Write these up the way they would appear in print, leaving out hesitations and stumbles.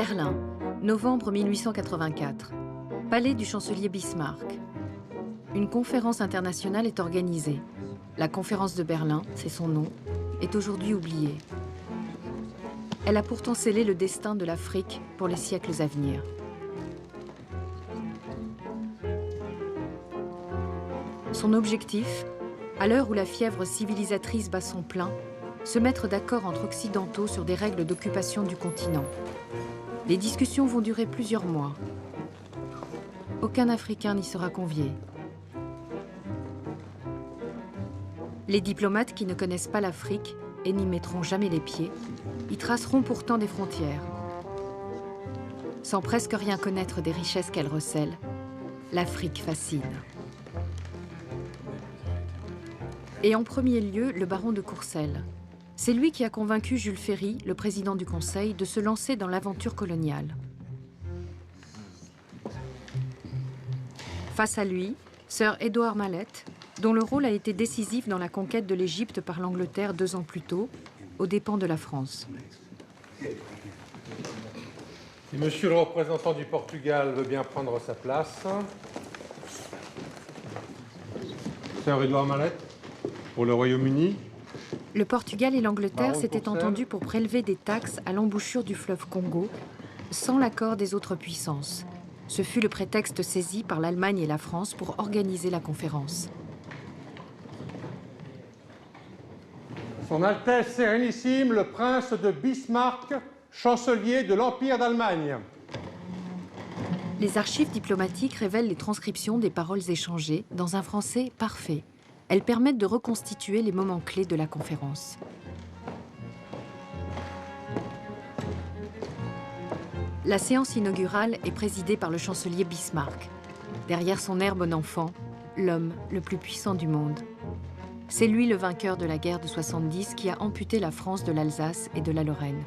Berlin, novembre 1884. Palais du chancelier Bismarck. Une conférence internationale est organisée. La conférence de Berlin, c'est son nom, est aujourd'hui oubliée. Elle a pourtant scellé le destin de l'Afrique pour les siècles à venir. Son objectif, à l'heure où la fièvre civilisatrice bat son plein, se mettre d'accord entre occidentaux sur des règles d'occupation du continent. Les discussions vont durer plusieurs mois. Aucun Africain n'y sera convié. Les diplomates qui ne connaissent pas l'Afrique et n'y mettront jamais les pieds, y traceront pourtant des frontières. Sans presque rien connaître des richesses qu'elle recèle, l'Afrique fascine. Et en premier lieu, le baron de Courcelles. C'est lui qui a convaincu Jules Ferry, le président du Conseil, de se lancer dans l'aventure coloniale. Face à lui, Sir Edward Malet, dont le rôle a été décisif dans la conquête de l'Égypte par l'Angleterre 2 ans plus tôt, aux dépens de la France. Si monsieur le représentant du Portugal veut bien prendre sa place. Sir Edward Malet, pour le Royaume-Uni. Le Portugal et l'Angleterre s'étaient entendus pour prélever des taxes à l'embouchure du fleuve Congo, sans l'accord des autres puissances. Ce fut le prétexte saisi par l'Allemagne et la France pour organiser la conférence. Son Altesse Sérénissime, le prince de Bismarck, chancelier de l'Empire d'Allemagne. Les archives diplomatiques révèlent les transcriptions des paroles échangées dans un français parfait. Elles permettent de reconstituer les moments clés de la conférence. La séance inaugurale est présidée par le chancelier Bismarck. Derrière son air bon enfant, l'homme le plus puissant du monde. C'est lui le vainqueur de la guerre de 70 qui a amputé la France de l'Alsace et de la Lorraine.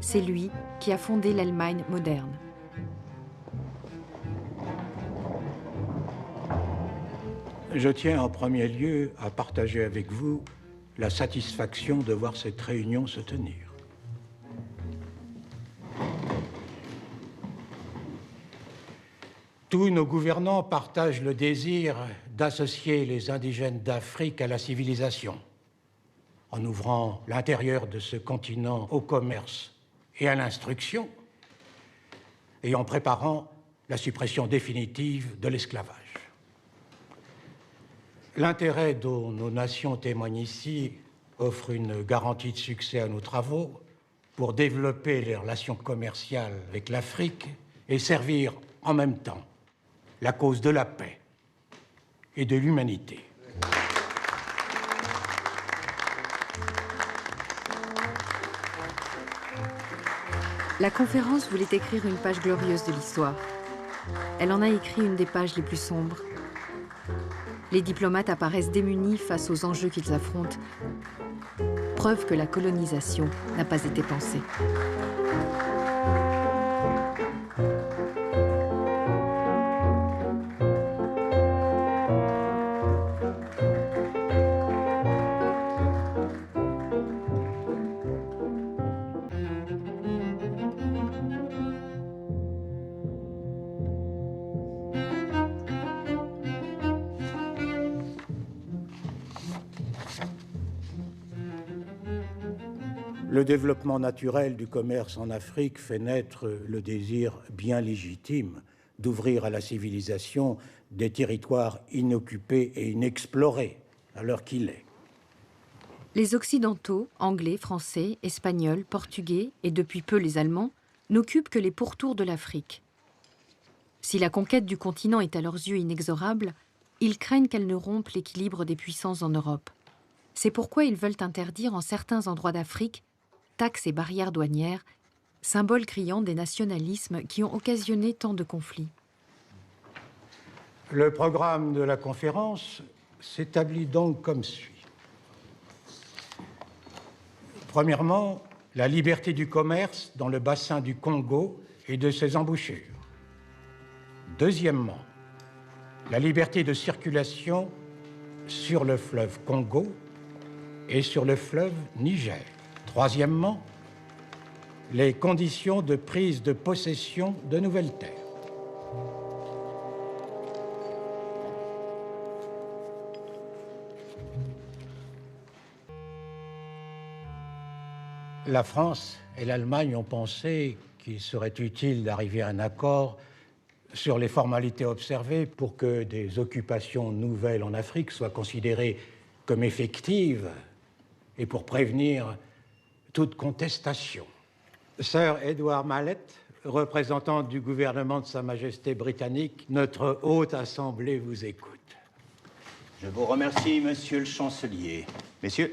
C'est lui qui a fondé l'Allemagne moderne. Je tiens en premier lieu à partager avec vous la satisfaction de voir cette réunion se tenir. Tous nos gouvernants partagent le désir d'associer les indigènes d'Afrique à la civilisation, en ouvrant l'intérieur de ce continent au commerce et à l'instruction, et en préparant la suppression définitive de l'esclavage. L'intérêt dont nos nations témoignent ici offre une garantie de succès à nos travaux pour développer les relations commerciales avec l'Afrique et servir en même temps la cause de la paix et de l'humanité. La conférence voulait écrire une page glorieuse de l'histoire. Elle en a écrit une des pages les plus sombres. Les diplomates apparaissent démunis face aux enjeux qu'ils affrontent. Preuve que la colonisation n'a pas été pensée. Le développement naturel du commerce en Afrique fait naître le désir bien légitime d'ouvrir à la civilisation des territoires inoccupés et inexplorés, à l'heure qu'il est. Les Occidentaux, Anglais, Français, Espagnols, Portugais et depuis peu les Allemands, n'occupent que les pourtours de l'Afrique. Si la conquête du continent est à leurs yeux inexorable, ils craignent qu'elle ne rompe l'équilibre des puissances en Europe. C'est pourquoi ils veulent interdire en certains endroits d'Afrique taxes et barrières douanières, symboles criants des nationalismes qui ont occasionné tant de conflits. Le programme de la conférence s'établit donc comme suit. Premièrement, la liberté du commerce dans le bassin du Congo et de ses embouchures. Deuxièmement, la liberté de circulation sur le fleuve Congo et sur le fleuve Niger. Troisièmement, les conditions de prise de possession de nouvelles terres. La France et l'Allemagne ont pensé qu'il serait utile d'arriver à un accord sur les formalités observées pour que des occupations nouvelles en Afrique soient considérées comme effectives et pour prévenir toute contestation. Sir Edward Mallet, représentant du gouvernement de Sa Majesté britannique, notre haute assemblée vous écoute. Je vous remercie, monsieur le chancelier. Messieurs,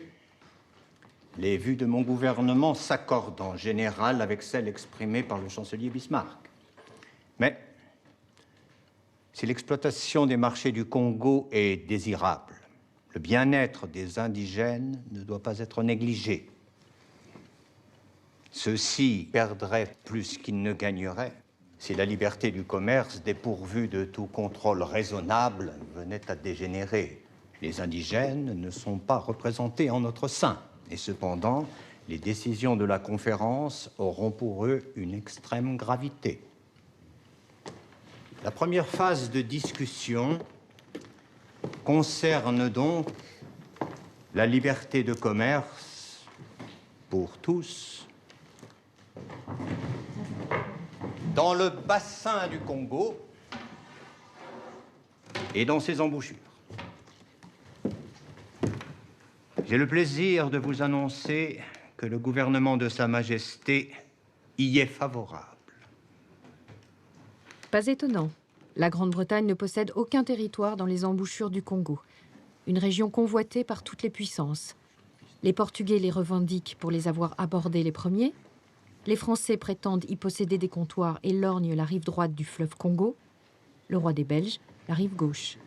les vues de mon gouvernement s'accordent en général avec celles exprimées par le chancelier Bismarck. Mais si l'exploitation des marchés du Congo est désirable, le bien-être des indigènes ne doit pas être négligé. Ceux-ci perdraient plus qu'ils ne gagneraient si la liberté du commerce, dépourvue de tout contrôle raisonnable, venait à dégénérer. Les indigènes ne sont pas représentés en notre sein. Et cependant, les décisions de la conférence auront pour eux une extrême gravité. La première phase de discussion concerne donc la liberté de commerce pour tous dans le bassin du Congo et dans ses embouchures. J'ai le plaisir de vous annoncer que le gouvernement de Sa Majesté y est favorable. Pas étonnant. La Grande-Bretagne ne possède aucun territoire dans les embouchures du Congo, une région convoitée par toutes les puissances. Les Portugais les revendiquent pour les avoir abordés les premiers. Les Français prétendent y posséder des comptoirs et lorgnent la rive droite du fleuve Congo. Le roi des Belges, la rive gauche.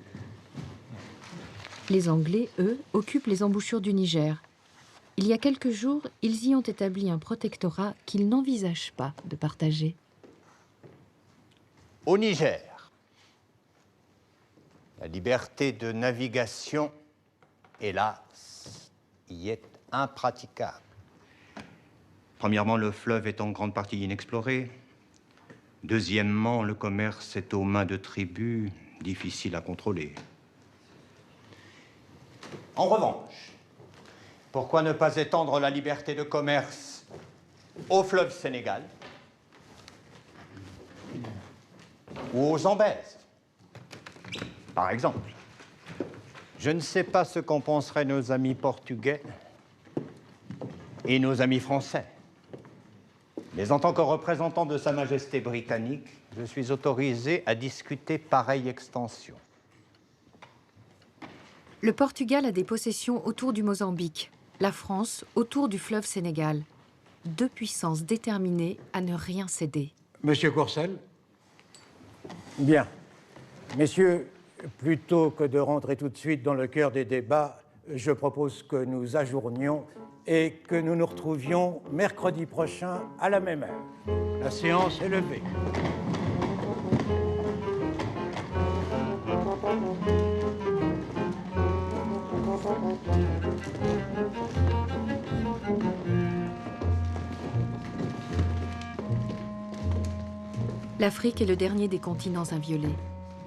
Les Anglais, eux, occupent les embouchures du Niger. Il y a quelques jours, ils y ont établi un protectorat qu'ils n'envisagent pas de partager. Au Niger, la liberté de navigation, hélas, y est impraticable. Premièrement, le fleuve est en grande partie inexploré. Deuxièmement, le commerce est aux mains de tribus difficiles à contrôler. En revanche, pourquoi ne pas étendre la liberté de commerce au fleuve Sénégal ou aux Zambèzes, par exemple? Je ne sais pas ce qu'en penseraient nos amis portugais et nos amis français. Mais en tant que représentant de Sa Majesté britannique, je suis autorisé à discuter pareille extension. Le Portugal a des possessions autour du Mozambique, la France autour du fleuve Sénégal. Deux puissances déterminées à ne rien céder. Monsieur Courcelles? Bien. Messieurs, plutôt que de rentrer tout de suite dans le cœur des débats, je propose que nous ajournions et que nous nous retrouvions mercredi prochain à la même heure. La séance est levée. L'Afrique est le dernier des continents inviolés.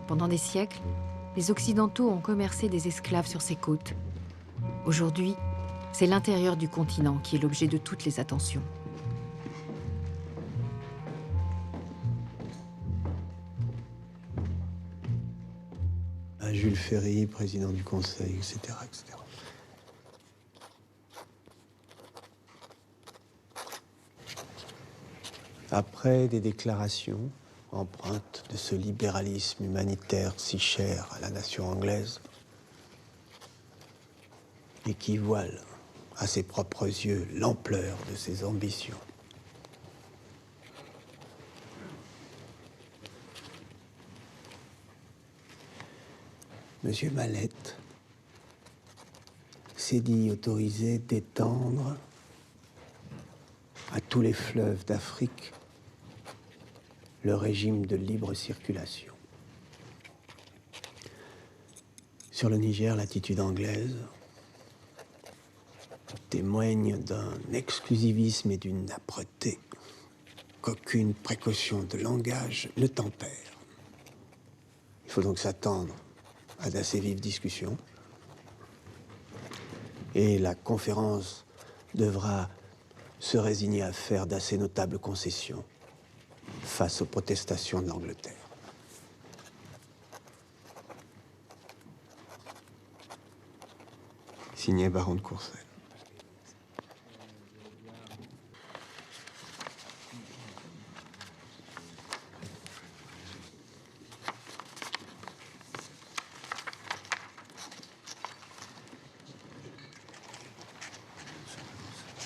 Pendant des siècles, les Occidentaux ont commercé des esclaves sur ses côtes. Aujourd'hui, c'est l'intérieur du continent qui est l'objet de toutes les attentions. À Jules Ferry, président du Conseil, etc., etc. Après des déclarations empreintes de ce libéralisme humanitaire si cher à la nation anglaise et qui voile à ses propres yeux l'ampleur de ses ambitions, Monsieur Mallet s'est dit autorisé d'étendre à tous les fleuves d'Afrique le régime de libre circulation. Sur le Niger, l'attitude anglaise témoigne d'un exclusivisme et d'une âpreté qu'aucune précaution de langage ne tempère. Il faut donc s'attendre à d'assez vives discussions. Et la conférence devra se résigner à faire d'assez notables concessions face aux protestations de l'Angleterre. Signé Baron de Courcelles.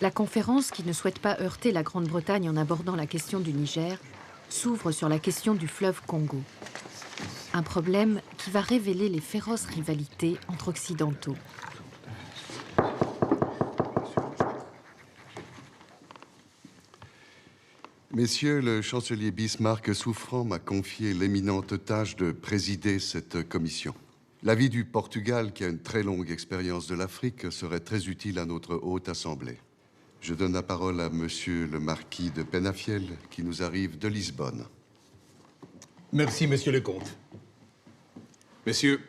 La conférence, qui ne souhaite pas heurter la Grande-Bretagne en abordant la question du Niger, s'ouvre sur la question du fleuve Congo. Un problème qui va révéler les féroces rivalités entre occidentaux. Messieurs, le chancelier Bismarck souffrant m'a confié l'éminente tâche de présider cette commission. L'avis du Portugal, qui a une très longue expérience de l'Afrique, serait très utile à notre haute assemblée. Je donne la parole à monsieur le marquis de Penafiel, qui nous arrive de Lisbonne. Merci, monsieur le comte. Messieurs,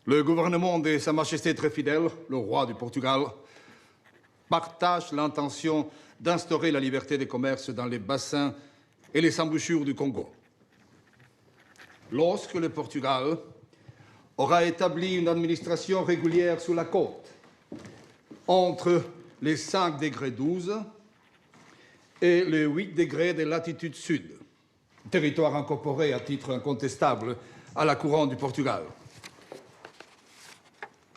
le gouvernement de Sa Majesté très fidèle, le roi du Portugal, partage l'intention d'instaurer la liberté de commerce dans les bassins et les embouchures du Congo. Lorsque le Portugal aura établi une administration régulière sur la côte, entre les 5 degrés 12 et les 8 degrés de latitude sud, territoire incorporé à titre incontestable à la couronne du Portugal.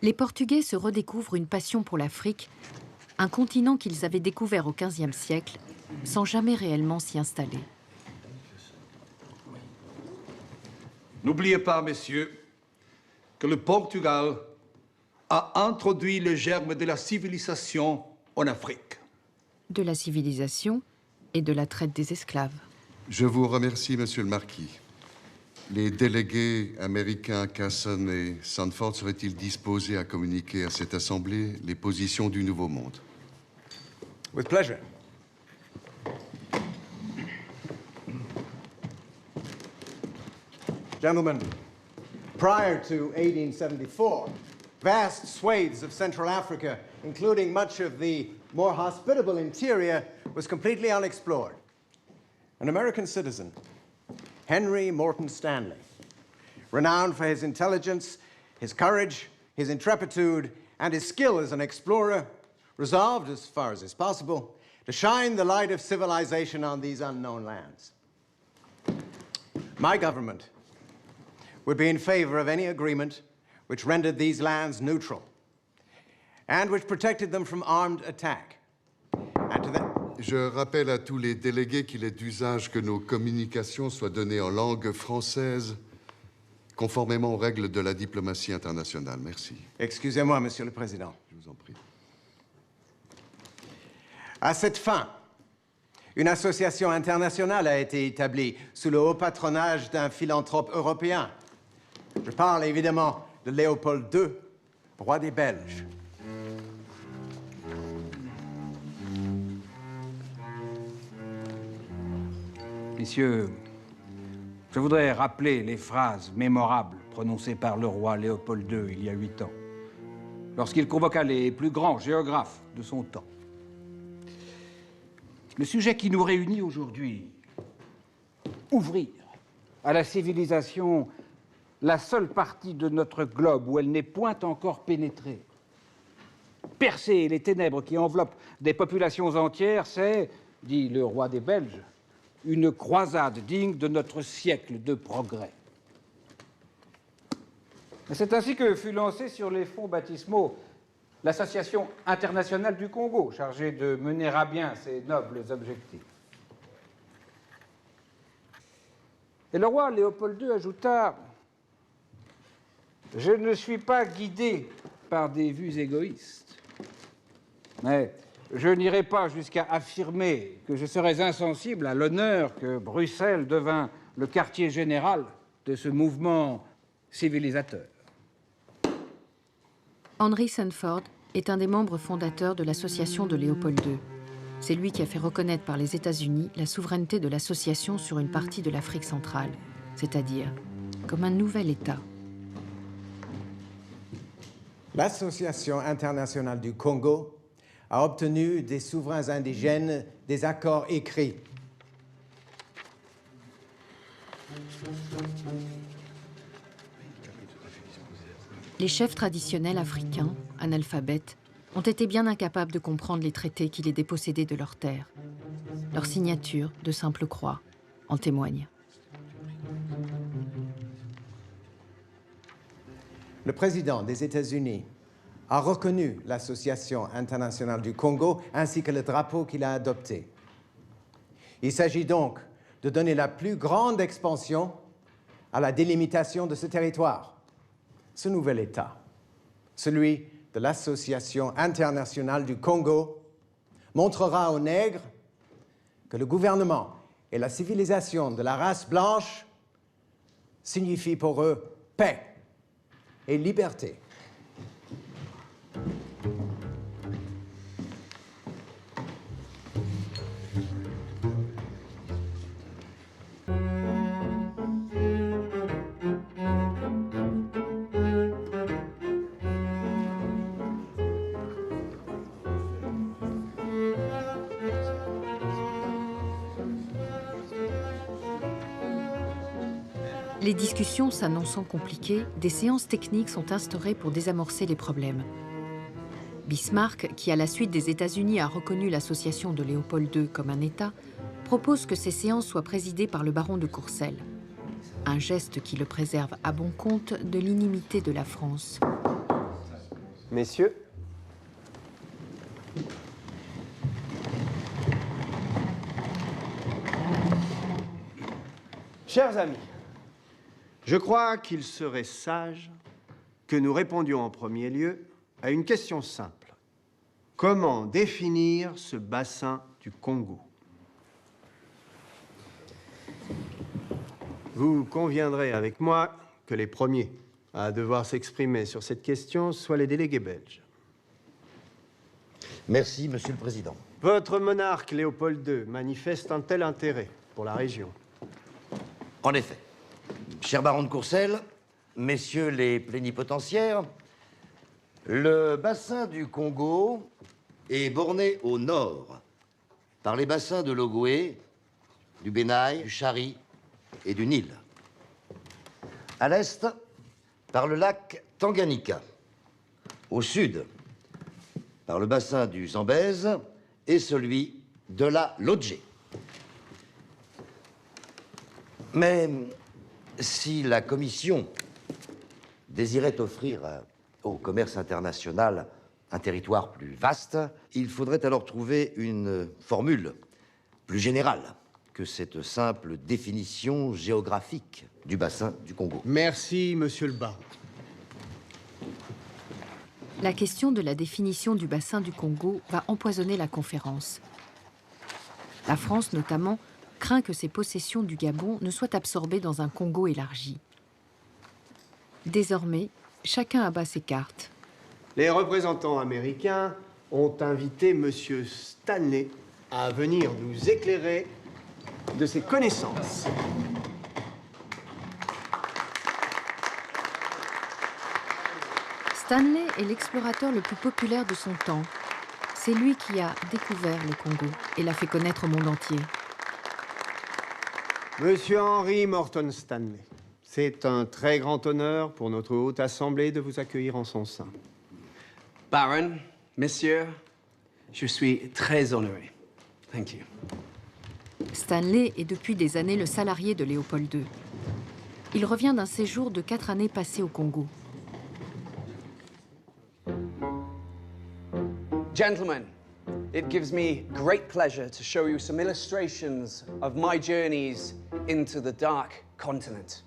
Les Portugais se redécouvrent une passion pour l'Afrique, un continent qu'ils avaient découvert au XVe siècle, sans jamais réellement s'y installer. N'oubliez pas, messieurs, que le Portugal a introduit le germe de la civilisation en Afrique. De la civilisation et de la traite des esclaves. Je vous remercie, monsieur le marquis. Les délégués américains Casson et Sanford seraient-ils disposés à communiquer à cette assemblée les positions du Nouveau Monde? With pleasure. Gentlemen, prior to 1874, vast swathes of Central Africa, including much of the more hospitable interior, was completely unexplored. An American citizen, Henry Morton Stanley, renowned for his intelligence, his courage, his intrepiditude, and his skill as an explorer, resolved, as far as is possible, to shine the light of civilization on these unknown lands. My government would be in favor of any agreement which rendered these lands neutral and which protected them from armed attack. And to that... Je rappelle à tous les délégués qu'il est d'usage que nos communications soient données en langue française, conformément aux règles de la diplomatie internationale. Merci. Excusez-moi, Monsieur le Président. Je vous en prie. À cette fin, une association internationale a été établie sous le haut patronage d'un philanthrope européen. Je parle évidemment de Léopold II, roi des Belges. Messieurs, je voudrais rappeler les phrases mémorables prononcées par le roi Léopold II il y a 8 ans, lorsqu'il convoqua les plus grands géographes de son temps. Le sujet qui nous réunit aujourd'hui, ouvrir à la civilisation la seule partie de notre globe où elle n'est point encore pénétrée, percer les ténèbres qui enveloppent des populations entières, c'est, dit le roi des Belges, une croisade digne de notre siècle de progrès. C'est ainsi que fut lancée sur les fonds baptismaux l'Association internationale du Congo, chargée de mener à bien ces nobles objectifs. Et le roi Léopold II ajouta « Je ne suis pas guidé par des vues égoïstes, mais je n'irai pas jusqu'à affirmer que je serais insensible à l'honneur que Bruxelles devint le quartier général de ce mouvement civilisateur. » Henry Sanford est un des membres fondateurs de l'association de Léopold II. C'est lui qui a fait reconnaître par les États-Unis la souveraineté de l'association sur une partie de l'Afrique centrale, c'est-à-dire comme un nouvel État. L'Association internationale du Congo a obtenu des souverains indigènes des accords écrits. Les chefs traditionnels africains, analphabètes, ont été bien incapables de comprendre les traités qui les dépossédaient de leurs terres. Leur signature, de simple croix, en témoigne. Le président des États-Unis a reconnu l'Association internationale du Congo ainsi que le drapeau qu'il a adopté. Il s'agit donc de donner la plus grande expansion à la délimitation de ce territoire. Ce nouvel État, celui de l'Association internationale du Congo, montrera aux nègres que le gouvernement et la civilisation de la race blanche signifient pour eux paix et liberté. Les discussions s'annonçant compliquées, des séances techniques sont instaurées pour désamorcer les problèmes. Bismarck, qui à la suite des États-Unis a reconnu l'association de Léopold II comme un État, propose que ces séances soient présidées par le baron de Courcelles. Un geste qui le préserve à bon compte de l'inimité de la France. Messieurs, chers amis, je crois qu'il serait sage que nous répondions en premier lieu à une question simple. Comment définir ce bassin du Congo? Vous conviendrez avec moi que les premiers à devoir s'exprimer sur cette question soient les délégués belges. Merci, Monsieur le Président. Votre monarque Léopold II manifeste un tel intérêt pour la région. En effet. Cher baron de Courcelles, messieurs les plénipotentiaires, le bassin du Congo est borné au nord par les bassins de l'Ogooué, du Benaï, du Chari et du Nil. À l'est, par le lac Tanganyika. Au sud, par le bassin du Zambèze et celui de la Lodje. Mais si la Commission désirait offrir au commerce international un territoire plus vaste, il faudrait alors trouver une formule plus générale que cette simple définition géographique du bassin du Congo. Merci, monsieur le baron. La question de la définition du bassin du Congo va empoisonner la conférence. La France, notamment, craint que ses possessions du Gabon ne soient absorbées dans un Congo élargi. Désormais, chacun abat ses cartes. Les représentants américains ont invité monsieur Stanley à venir nous éclairer de ses connaissances. Stanley est l'explorateur le plus populaire de son temps. C'est lui qui a découvert le Congo et l'a fait connaître au monde entier. Monsieur Henry Morton Stanley, c'est un très grand honneur pour notre Haute Assemblée de vous accueillir en son sein. Baron, messieurs, je suis très honoré. Thank you. Stanley est depuis des années le salarié de Léopold II. Il revient d'un séjour de 4 années passées au Congo. Gentlemen, it gives me great pleasure to show you some illustrations of my journeys into the Dark Continent.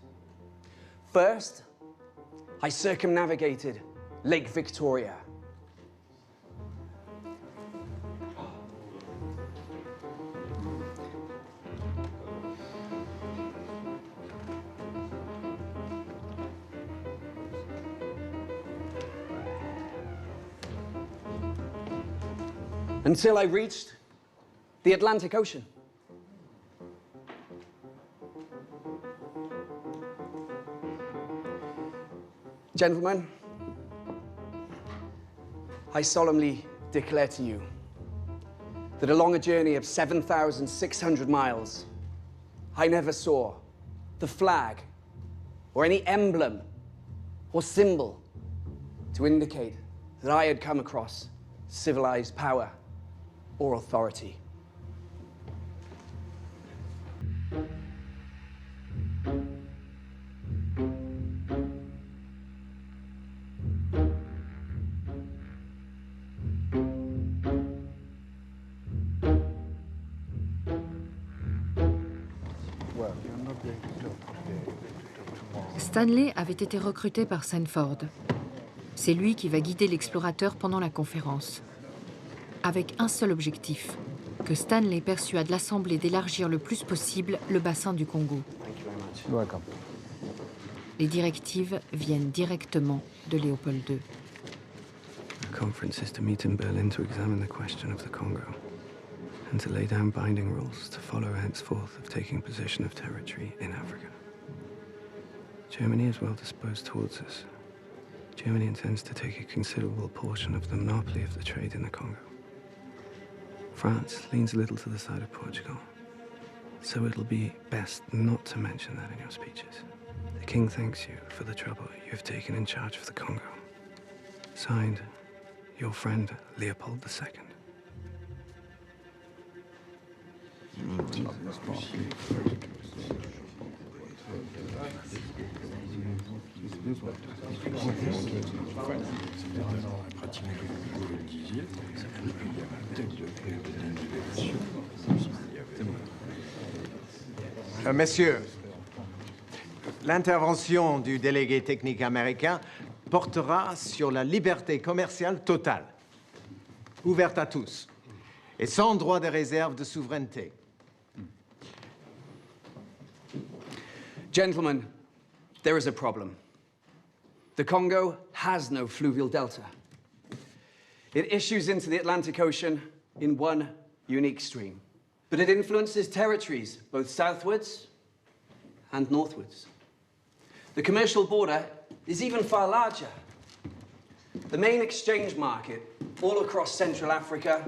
First, I circumnavigated Lake Victoria. Until I reached The Atlantic Ocean. Gentlemen, I solemnly declare to you that along a journey of 7,600 miles, I never saw the flag or any emblem or symbol to indicate that I had come across civilized power or authority. Stanley avait été recruté par Sanford. C'est lui qui va guider l'explorateur pendant la conférence. Avec un seul objectif, que Stanley persuade l'Assemblée d'élargir le plus possible le bassin du Congo. Les directives viennent directement de Léopold II. The conference is to meet in Berlin to examine the question of the Congo and to lay down binding rules to follow henceforth of taking possession of territory in Africa. Germany is well disposed towards us. Germany intends to take a considerable portion of the monopoly of the trade in the Congo. France leans a little to the side of Portugal, so it'll be best not to mention that in your speeches. The King thanks you for the trouble you have taken in charge of the Congo. Signed, your friend Leopold II. Messieurs, l'intervention du délégué technique américain portera sur la liberté commerciale totale, ouverte à tous, et sans droit de réserve de souveraineté. Gentlemen, there is a problem. The Congo has no fluvial delta. It issues into the Atlantic Ocean in one unique stream, but it influences territories both southwards and northwards. The commercial border is even far larger. The main exchange market all across Central Africa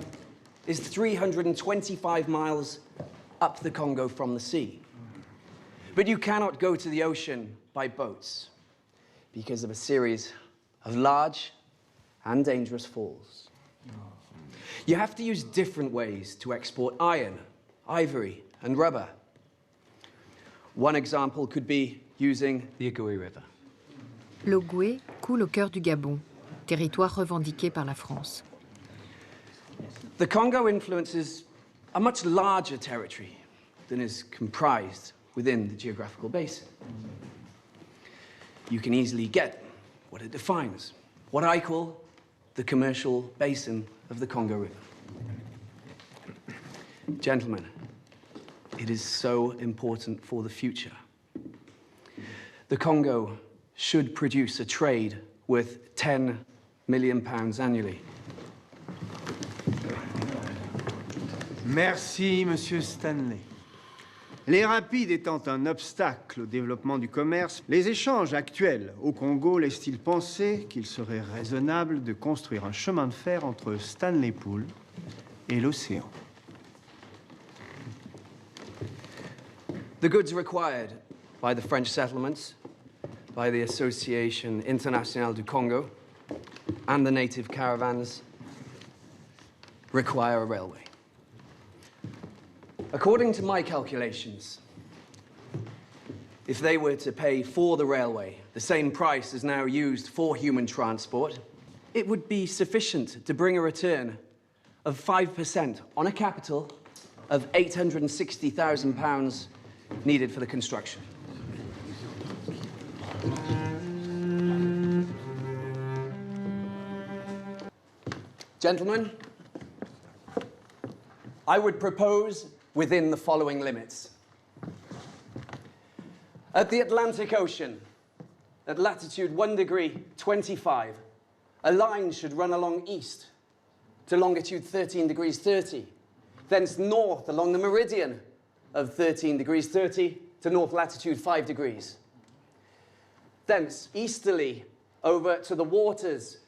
is 325 miles up the Congo from the sea. But you cannot go to the ocean by boats because of a series of large and dangerous falls. You have to use different ways to export iron, ivory, and rubber. One example could be using the Ogoué River. L'Ogoué coule au cœur du Gabon, territoire revendiqué par la France. The Congo influences a much larger territory than is comprised within the geographical basin. You can easily get what it defines, what I call the commercial basin of the Congo River. Gentlemen, it is so important for the future. The Congo should produce a trade worth £10 million annually. Merci, Monsieur Stanley. Les rapides étant un obstacle au développement du commerce, les échanges actuels au Congo laissent-ils penser qu'il serait raisonnable de construire un chemin de fer entre Stanley Pool et l'océan? The goods required by the French settlements, by the Association Internationale du Congo, and the native caravans require a railway. According to my calculations, if they were to pay for the railway the same price as now used for human transport, it would be sufficient to bring a return of 5% on a capital of £860,000 needed for the construction. Gentlemen, I would propose within the following limits. At the Atlantic Ocean, at latitude 1 degree 25, a line should run along east to longitude 13 degrees 30, thence north along the meridian of 13 degrees 30 to north latitude 5 degrees. Thence easterly over to the waters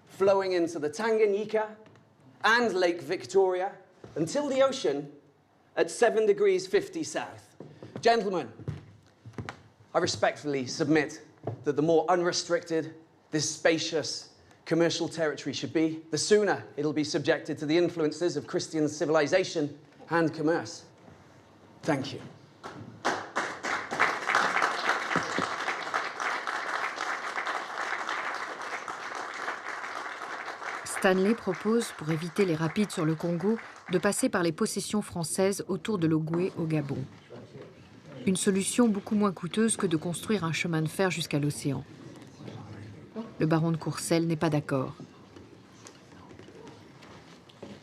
flowing into the Tanganyika and Lake Victoria until the ocean at 7 degrees 50 south. Gentlemen, I respectfully submit that the more unrestricted this spacious commercial territory should be, the sooner it'll be subjected to the influences of Christian civilization and commerce. Thank you. Stanley propose, pour éviter les rapides sur le Congo, de passer par les possessions françaises autour de l'Ogooué au Gabon. Une solution beaucoup moins coûteuse que de construire un chemin de fer jusqu'à l'océan. Le baron de Courcelles n'est pas d'accord.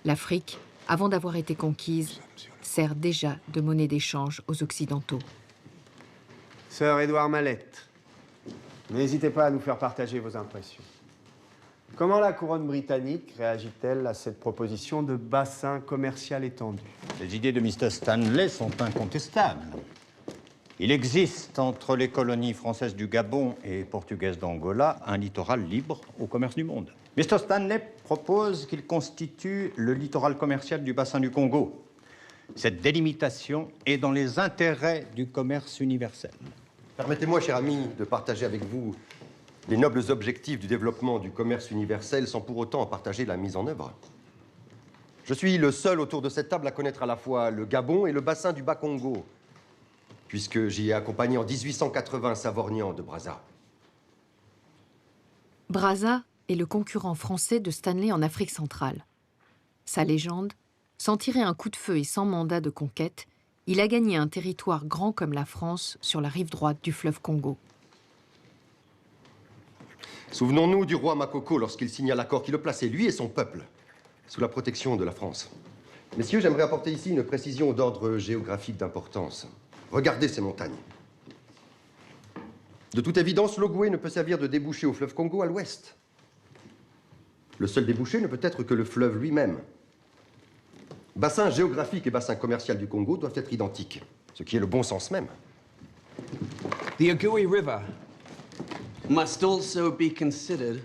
L'Afrique, avant d'avoir été conquise, sert déjà de monnaie d'échange aux Occidentaux. Sir Édouard Mallette, n'hésitez pas à nous faire partager vos impressions. Comment la couronne britannique réagit-elle à cette proposition de bassin commercial étendu? Les idées de Mr. Stanley sont incontestables. Il existe entre les colonies françaises du Gabon et portugaises d'Angola un littoral libre au commerce du monde. Mr. Stanley propose qu'il constitue le littoral commercial du bassin du Congo. Cette délimitation est dans les intérêts du commerce universel. Permettez-moi, cher ami, de partager avec vous les nobles objectifs du développement du commerce universel sans pour autant en partager la mise en œuvre. Je suis le seul autour de cette table à connaître à la fois le Gabon et le bassin du Bas-Congo, puisque j'y ai accompagné en 1880 Savorgnan de Brazza. Brazza est le concurrent français de Stanley en Afrique centrale. Sa légende, sans tirer un coup de feu et sans mandat de conquête, il a gagné un territoire grand comme la France sur la rive droite du fleuve Congo. Souvenons-nous du roi Makoko lorsqu'il signa l'accord qui le plaçait, lui et son peuple, sous la protection de la France. Messieurs, j'aimerais apporter ici une précision d'ordre géographique d'importance. Regardez ces montagnes. De toute évidence, l'Ogooué ne peut servir de débouché au fleuve Congo à l'ouest. Le seul débouché ne peut être que le fleuve lui-même. Bassin géographique et bassin commercial du Congo doivent être identiques, ce qui est le bon sens même. The Ogooué River must also be considered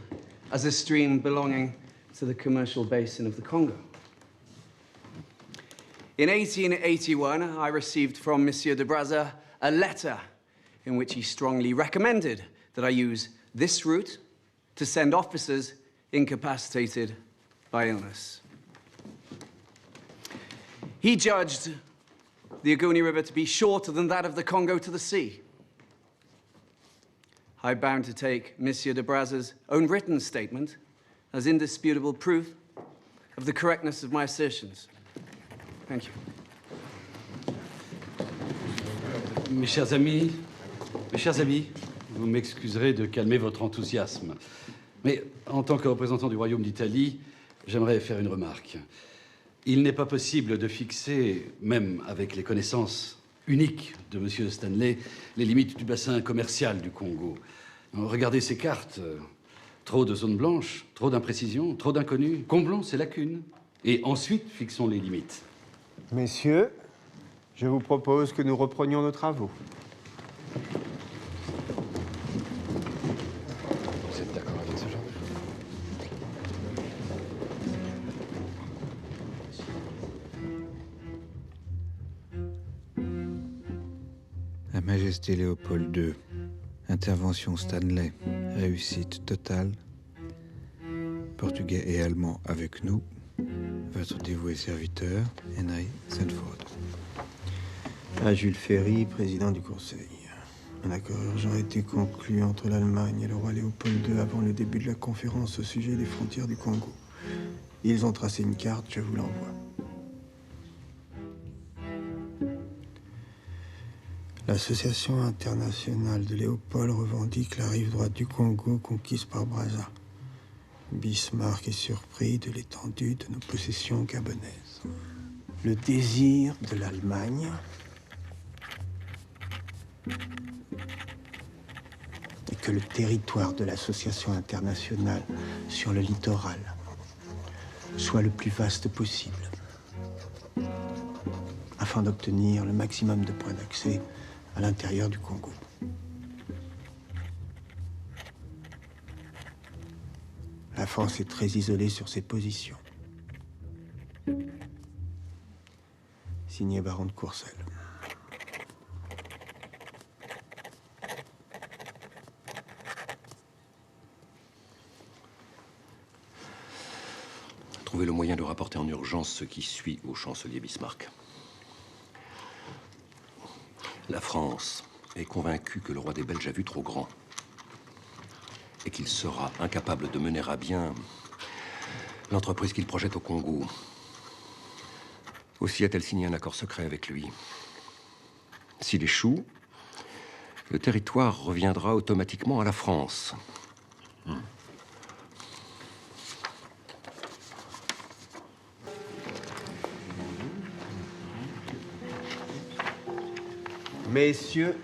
as a stream belonging to the commercial basin of the Congo. In 1881, I received from Monsieur de Brazza a letter in which he strongly recommended that I use this route to send officers incapacitated by illness. He judged the Ogoni River to be shorter than that of the Congo to the sea. I'm bound to take Monsieur de Brazza's own written statement as indisputable proof of the correctness of my assertions. Thank you. Mes chers amis, vous m'excuserez de calmer votre enthousiasme. Mais en tant que représentant du Royaume d'Italie, j'aimerais faire une remarque. Il n'est pas possible de fixer, même avec les connaissances uniques de M. Stanley, les limites du bassin commercial du Congo. Regardez ces cartes. Trop de zones blanches, trop d'imprécisions, trop d'inconnus. Comblons ces lacunes et ensuite fixons les limites. Messieurs, je vous propose que nous reprenions nos travaux. Vous êtes d'accord avec ce genre de choses? Sa Majesté Léopold II. Intervention Stanley. Réussite totale. Portugais et Allemands avec nous. Votre dévoué serviteur, Henry Sanford. À Jules Ferry, président du Conseil. Un accord urgent a été conclu entre l'Allemagne et le roi Léopold II avant le début de la conférence au sujet des frontières du Congo. Ils ont tracé une carte, je vous l'envoie. L'Association internationale de Léopold revendique la rive droite du Congo conquise par Brazza. Bismarck est surpris de l'étendue de nos possessions gabonaises. Le désir de l'Allemagne est que le territoire de l'Association internationale sur le littoral soit le plus vaste possible. afin d'obtenir le maximum de points d'accès à l'intérieur du Congo. La France est très isolée sur ses positions. Signé Baron de Courcelles. Trouvez le moyen de rapporter en urgence ce qui suit au chancelier Bismarck. La France est convaincue que le roi des Belges a vu trop grand et qu'il sera incapable de mener à bien l'entreprise qu'il projette au Congo. Aussi a-t-elle signé un accord secret avec lui. S'il échoue, le territoire reviendra automatiquement à la France. Messieurs,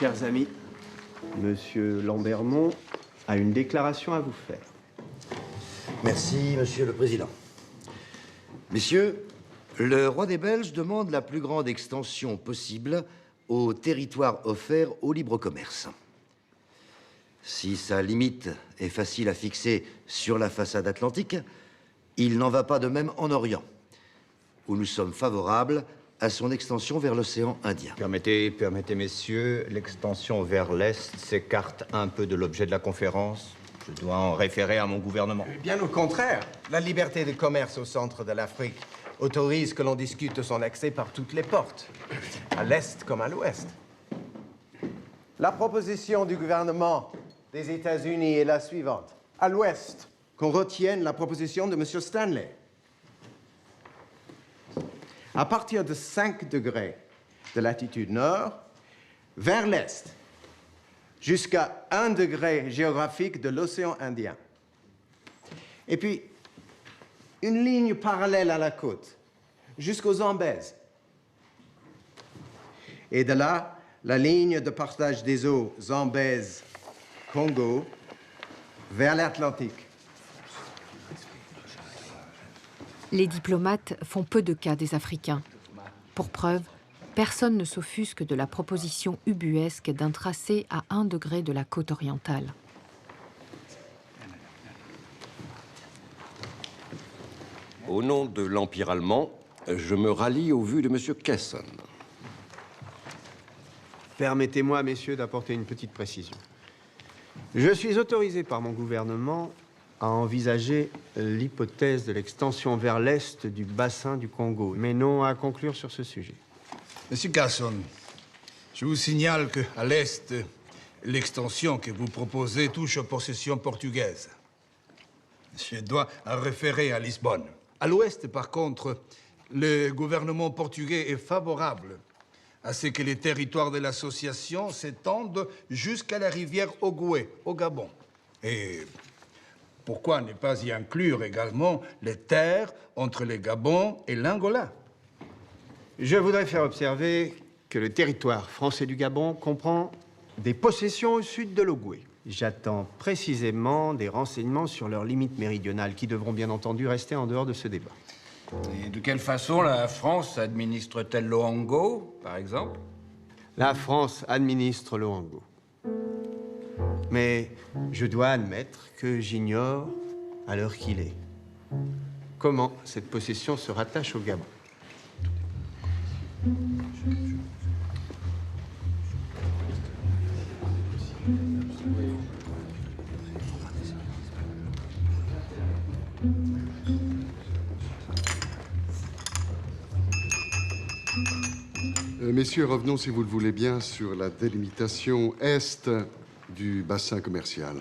chers amis, Monsieur Lambermont a une déclaration à vous faire. Merci, Monsieur le Président. Messieurs, le roi des Belges demande la plus grande extension possible au territoire offert au libre commerce. Si sa limite est facile à fixer sur la façade atlantique, il n'en va pas de même en Orient, où nous sommes favorables à son extension vers l'océan Indien. Permettez, messieurs, l'extension vers l'Est s'écarte un peu de l'objet de la conférence. Je dois en référer à mon gouvernement. Bien au contraire, la liberté de commerce au centre de l'Afrique autorise que l'on discute de son accès par toutes les portes, à l'Est comme à l'Ouest. La proposition du gouvernement des États-Unis est la suivante. À l'Ouest, qu'on retienne la proposition de M. Stanley. À partir de 5 degrés de latitude nord, vers l'est, jusqu'à 1 degré géographique de l'océan Indien. Et puis, une ligne parallèle à la côte, jusqu'aux Zambèzes. Et de là, la ligne de partage des eaux Zambèze-Congo vers l'Atlantique. Les diplomates font peu de cas des Africains. Pour preuve, personne ne s'offusque de la proposition ubuesque d'un tracé à 1 degré de la côte orientale. Au nom de l'Empire allemand, je me rallie aux vues de M. Kesson. Permettez-moi, messieurs, d'apporter une petite précision. Je suis autorisé par mon gouvernement à envisager l'hypothèse de l'extension vers l'est du bassin du Congo, mais non à conclure sur ce sujet. Monsieur Casson, je vous signale qu'à l'est, l'extension que vous proposez touche aux possessions portugaises. Je dois en référer à Lisbonne. À l'ouest, par contre, le gouvernement portugais est favorable à ce que les territoires de l'association s'étendent jusqu'à la rivière Ogooué, au Gabon. Et pourquoi ne pas y inclure également les terres entre le Gabon et l'Angola? Je voudrais faire observer que le territoire français du Gabon comprend des possessions au sud de l'Ogooué. J'attends précisément des renseignements sur leurs limites méridionales qui devront bien entendu rester en dehors de ce débat. Et de quelle façon la France administre-t-elle l'Oango, par exemple? La France administre l'Oango. Mais je dois admettre que j'ignore, à l'heure qu'il est, comment cette possession se rattache au Gabon. Messieurs, revenons, si vous le voulez bien, sur la délimitation est du bassin commercial.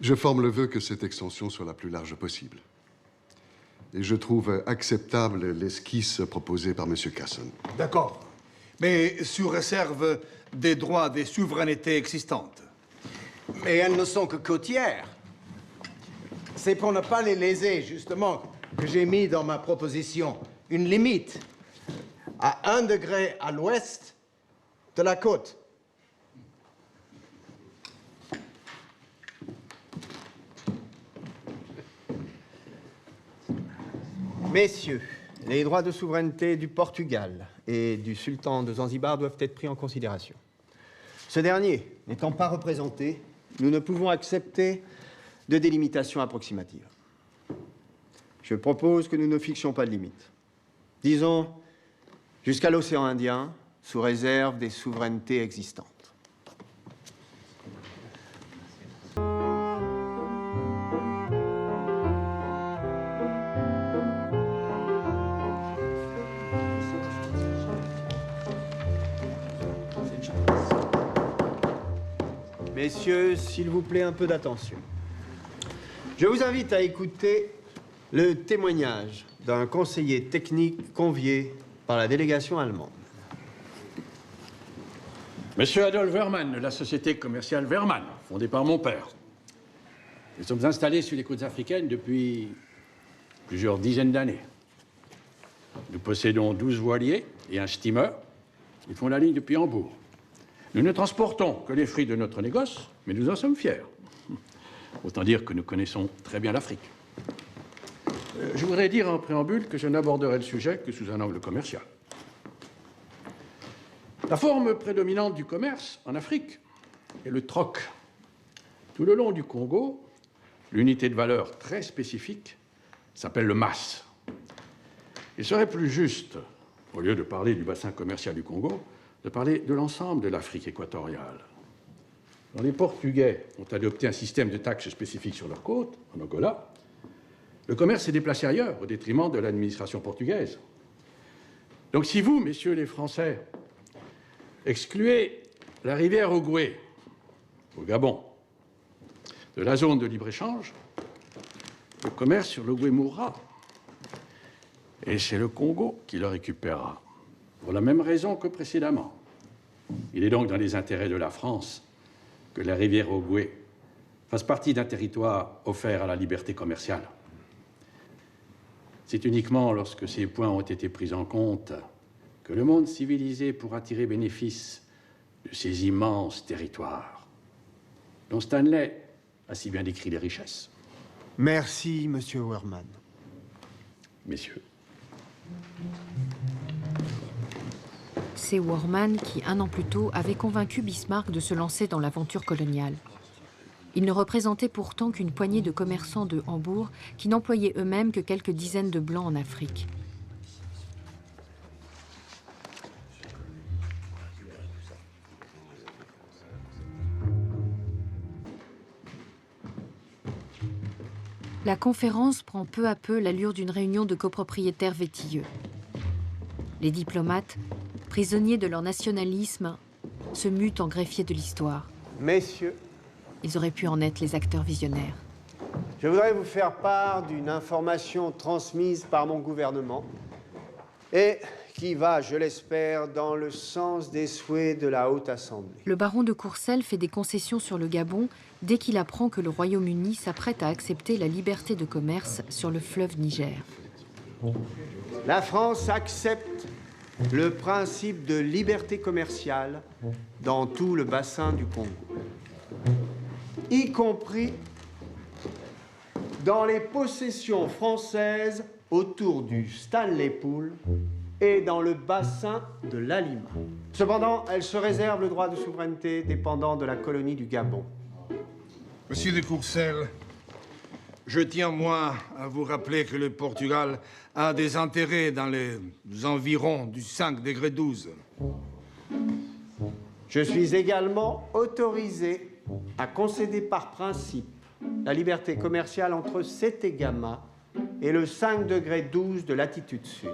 Je forme le vœu que cette extension soit la plus large possible. Et je trouve acceptable l'esquisse proposée par M. Casson. D'accord. Mais sous réserve des droits des souverainetés existantes. Mais elles ne sont que côtières. C'est pour ne pas les léser, justement, que j'ai mis dans ma proposition une limite à 1 degré à l'ouest de la côte. Messieurs, les droits de souveraineté du Portugal et du sultan de Zanzibar doivent être pris en considération. Ce dernier n'étant pas représenté, nous ne pouvons accepter de délimitation approximative. Je propose que nous ne fixions pas de limite. Disons jusqu'à l'océan Indien, sous réserve des souverainetés existantes. Messieurs, s'il vous plaît, un peu d'attention. Je vous invite à écouter le témoignage d'un conseiller technique convié par la délégation allemande. Monsieur Adolf Wehrmann, de la société commerciale Wehrmann, fondée par mon père. Nous sommes installés sur les côtes africaines depuis plusieurs dizaines d'années. Nous possédons 12 voiliers et un steamer. Ils font la ligne depuis Hambourg. Nous ne transportons que les fruits de notre négoce, mais nous en sommes fiers. Autant dire que nous connaissons très bien l'Afrique. Je voudrais dire en préambule que je n'aborderai le sujet que sous un angle commercial. La forme prédominante du commerce en Afrique est le troc. Tout le long du Congo, l'unité de valeur très spécifique s'appelle le mas. Il serait plus juste, au lieu de parler du bassin commercial du Congo, de parler de l'ensemble de l'Afrique équatoriale. Quand les Portugais ont adopté un système de taxes spécifiques sur leurs côtes, en Angola, le commerce s'est déplacé ailleurs, au détriment de l'administration portugaise. Donc si vous, messieurs les Français, excluez la rivière Ogooué, au Gabon, de la zone de libre-échange, le commerce sur l'Ogooué mourra. Et c'est le Congo qui le récupérera. Pour la même raison que précédemment. Il est donc dans les intérêts de la France que la rivière Ogooué fasse partie d'un territoire offert à la liberté commerciale. C'est uniquement lorsque ces points ont été pris en compte que le monde civilisé pourra tirer bénéfice de ces immenses territoires, dont Stanley a si bien décrit les richesses. Merci, Monsieur Wehrmann. Messieurs. C'est Wehrmann qui, un an plus tôt, avait convaincu Bismarck de se lancer dans l'aventure coloniale. Il ne représentait pourtant qu'une poignée de commerçants de Hambourg qui n'employaient eux-mêmes que quelques dizaines de blancs en Afrique. La conférence prend peu à peu l'allure d'une réunion de copropriétaires vétilleux. Les diplomates, prisonniers de leur nationalisme, se mutent en greffiers de l'histoire. Messieurs, ils auraient pu en être les acteurs visionnaires. Je voudrais vous faire part d'une information transmise par mon gouvernement et qui va, je l'espère, dans le sens des souhaits de la Haute Assemblée. Le baron de Courcelles fait des concessions sur le Gabon dès qu'il apprend que le Royaume-Uni s'apprête à accepter la liberté de commerce sur le fleuve Niger. La France accepte le principe de liberté commerciale dans tout le bassin du Congo, y compris dans les possessions françaises autour du Stanley Pool et dans le bassin de l'Alima. Cependant, elle se réserve le droit de souveraineté dépendant de la colonie du Gabon. Monsieur de Courcelles, je tiens, moi, à vous rappeler que le Portugal a des intérêts dans les environs du 5 degré 12. Je suis également autorisé à concéder par principe la liberté commerciale entre Setégama et le 5 degré 12 de latitude sud.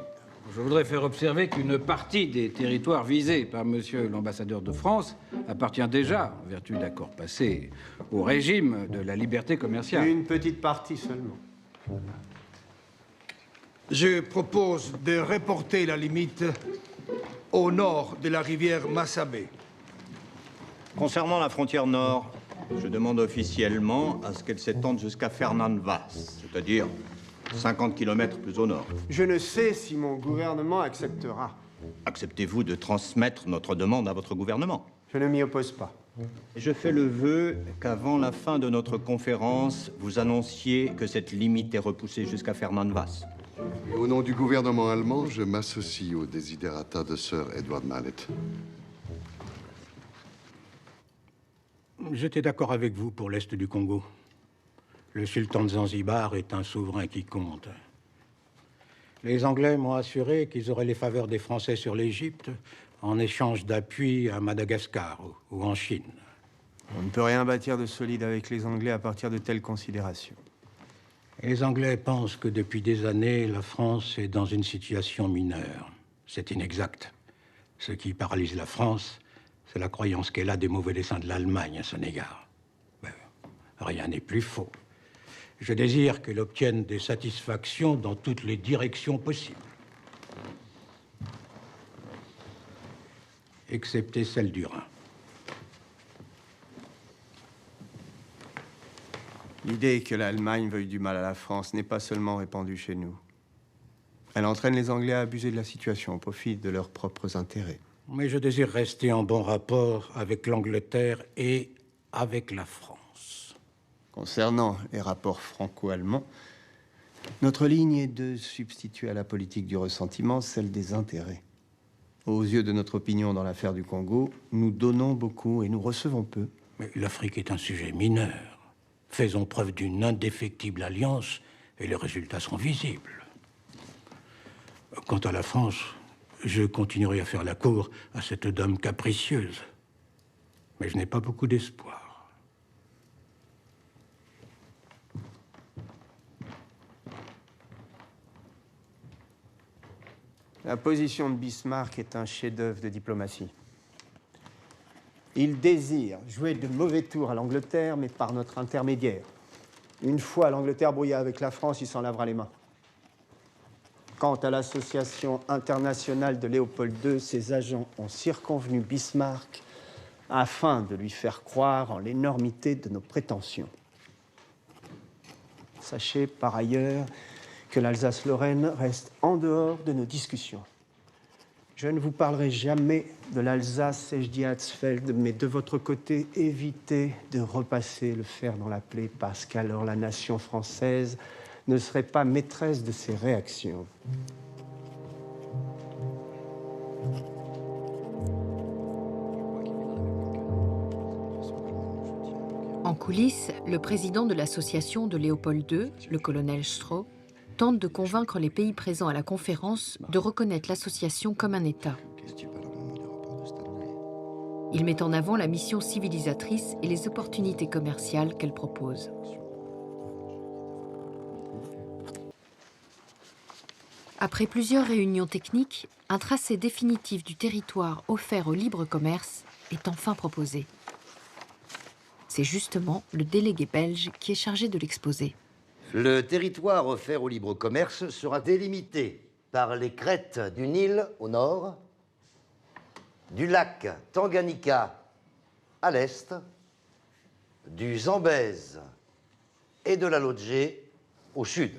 Je voudrais faire observer qu'une partie des territoires visés par monsieur l'ambassadeur de France appartient déjà, en vertu d'accords passés, au régime de la liberté commerciale. Une petite partie seulement. Je propose de reporter la limite au nord de la rivière Massabé. Concernant la frontière nord, je demande officiellement à ce qu'elle s'étende jusqu'à Fernand Vaz, c'est-à-dire 50 km plus au nord. Je ne sais si mon gouvernement acceptera. Acceptez-vous de transmettre notre demande à votre gouvernement? Je ne m'y oppose pas. Et je fais le vœu qu'avant la fin de notre conférence, vous annonciez que cette limite est repoussée jusqu'à Fernand Vaz. Et au nom du gouvernement allemand, je m'associe aux desiderata de Sir Edward Mallet. J'étais d'accord avec vous pour l'Est du Congo. Le sultan de Zanzibar est un souverain qui compte. Les Anglais m'ont assuré qu'ils auraient les faveurs des Français sur l'Égypte en échange d'appui à Madagascar ou en Chine. On ne peut rien bâtir de solide avec les Anglais à partir de telles considérations. Les Anglais pensent que depuis des années, la France est dans une situation mineure. C'est inexact. Ce qui paralyse la France, c'est la croyance qu'elle a des mauvais desseins de l'Allemagne à son égard. Ben, rien n'est plus faux. Je désire qu'elle obtienne des satisfactions dans toutes les directions possibles. Excepté celle du Rhin. L'idée que l'Allemagne veuille du mal à la France n'est pas seulement répandue chez nous. Elle entraîne les Anglais à abuser de la situation au profit de leurs propres intérêts. Mais je désire rester en bon rapport avec l'Angleterre et avec la France. Concernant les rapports franco-allemands, notre ligne est de substituer à la politique du ressentiment celle des intérêts. Aux yeux de notre opinion dans l'affaire du Congo, nous donnons beaucoup et nous recevons peu. Mais l'Afrique est un sujet mineur. Faisons preuve d'une indéfectible alliance et les résultats sont visibles. Quant à la France, je continuerai à faire la cour à cette dame capricieuse. Mais je n'ai pas beaucoup d'espoir. La position de Bismarck est un chef-d'œuvre de diplomatie. Il désire jouer de mauvais tours à l'Angleterre, mais par notre intermédiaire. Une fois l'Angleterre brouillée avec la France, il s'en lavera les mains. Quant à l'association internationale de Léopold II, ses agents ont circonvenu Bismarck afin de lui faire croire en l'énormité de nos prétentions. Sachez par ailleurs que l'Alsace-Lorraine reste en dehors de nos discussions. Je ne vous parlerai jamais de l'Alsace-Eschdiatzfeld, mais de votre côté, évitez de repasser le fer dans la plaie, parce qu'alors la nation française ne serait pas maîtresse de ses réactions. En coulisses, le président de l'association de Léopold II, le colonel Strauß, tente de convaincre les pays présents à la conférence de reconnaître l'association comme un État. Il met en avant la mission civilisatrice et les opportunités commerciales qu'elle propose. Après plusieurs réunions techniques, un tracé définitif du territoire offert au libre commerce est enfin proposé. C'est justement le délégué belge qui est chargé de l'exposer. Le territoire offert au libre commerce sera délimité par les crêtes du Nil au nord, du lac Tanganyika à l'est, du Zambèze et de la Lodge au sud.